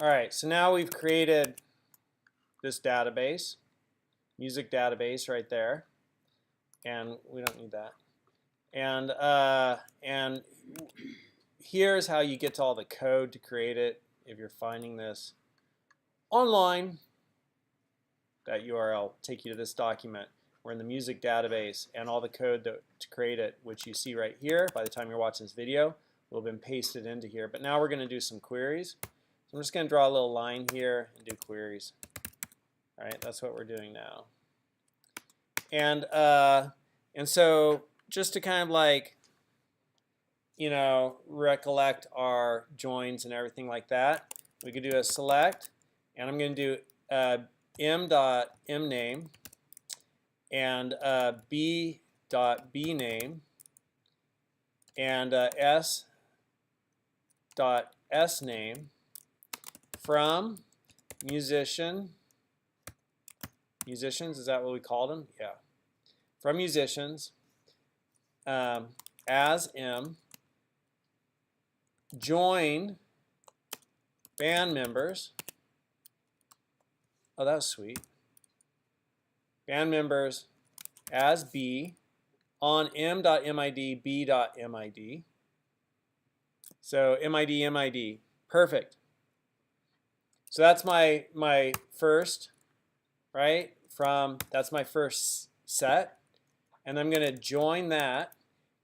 All right, so now we've created this database, music database right there, and we don't need that. And here's how you get to all the code to create it. If you're finding this online, that URL will take you to this document. We're in the music database, and all the code to create it, which you see right here, by the time you're watching this video, will have been pasted into here. But now we're going to do some queries. So I'm just going to draw a little line here and do queries. All right, that's what we're doing now. And so just to kind of like, you know, recollect our joins and everything like that, we could do a select, and I'm going to do m.mname and b.bname and s.sname from musicians, is that what we called them? Yeah. From musicians, as m, join band members. Oh, that was sweet. Band members as b on m.mid, b.mid. So mid. Perfect. So that's my first, right? That's my first set. And I'm going to join that.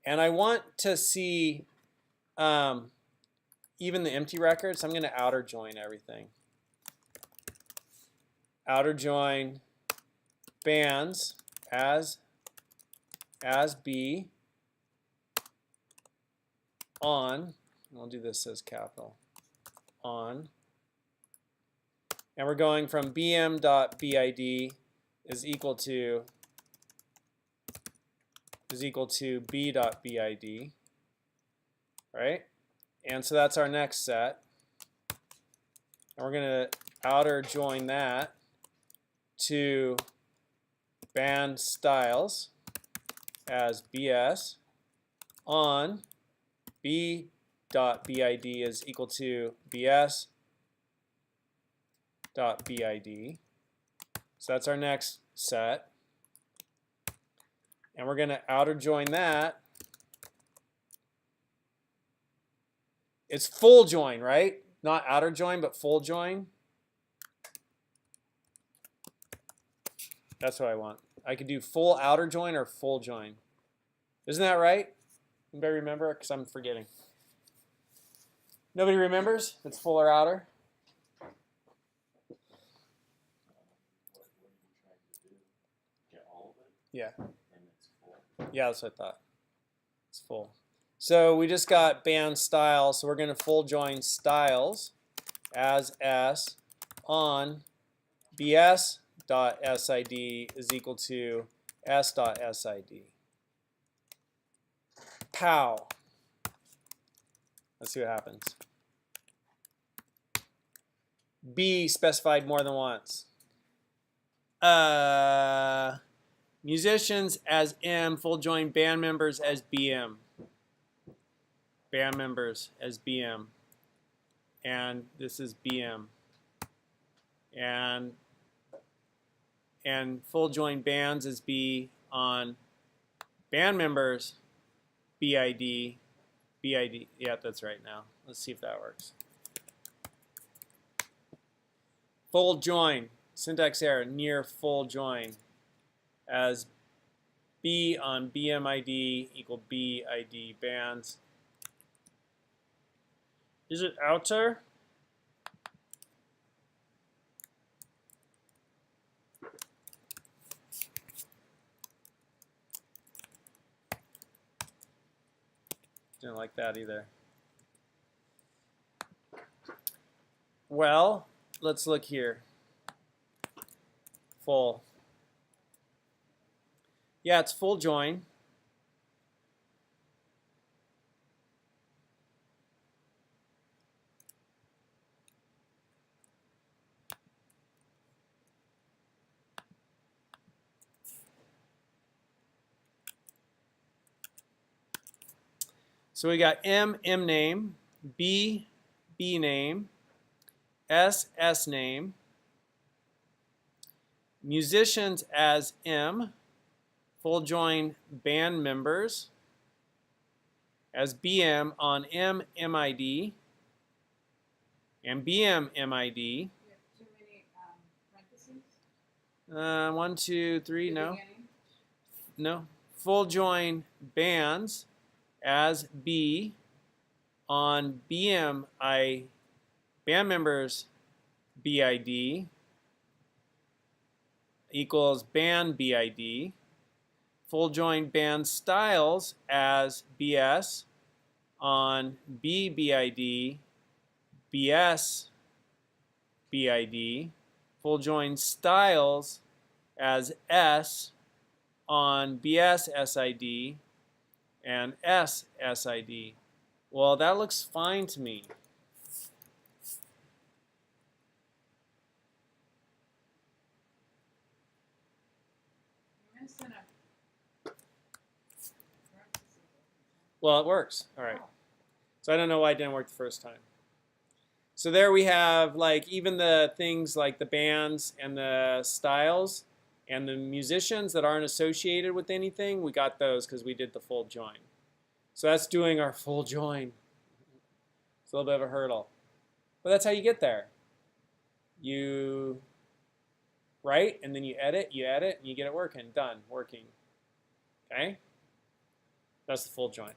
And I want to see even the empty records. So I'm going to outer join everything. Outer join bands as B on, I'll do this as capital, on, and we're going from bm.bid is equal to b.bid, right? And so that's our next set. And we're going to outer join that to band styles as bs on b.bid is equal to bs.bid. So that's our next set. And we're going to outer join that. It's full join, right? Not outer join, but full join. That's what I want. I could do full outer join or full join. Isn't that right? Anybody remember? Because I'm forgetting. Nobody remembers? It's full or outer? Yeah. Yeah, that's what I thought. It's full. So we just got band style, so we're going to full join styles as s on bs.sid is equal to s.sid. Pow. Let's see what happens. B specified more than once. Musicians as M, full join band members as BM. Band members as BM. And this is BM. And full join bands as B on band members BID. BID. Yeah, that's right now. Let's see if that works. Full join. Syntax error. Near full join. As B on BMID equal BID bands. Is it outer? Didn't like that either. Well, let's look here. Full. Yeah, it's full join. So we got M name, B name, S name, musicians as M, full join band members as BM on M MID and BM MID. You have too many parentheses? 1, 2, 3, The no. beginning? No. Full join bands as B on BM band members BID equals band BID. Full join band styles as BS on B BID BS BID. Full join styles as S on BS SID and S SID. Well, that looks fine to me. You're missing a parentheses. Well, it works. All right. Oh. So I don't know why it didn't work the first time. So there we have like even the things like the bands and the styles and the musicians that aren't associated with anything. We got those because we did the full join. So that's doing our full join. It's a little bit of a hurdle. But that's how you get there. You write, and then you edit, and you get it working. Done. Working. Okay? That's the full join.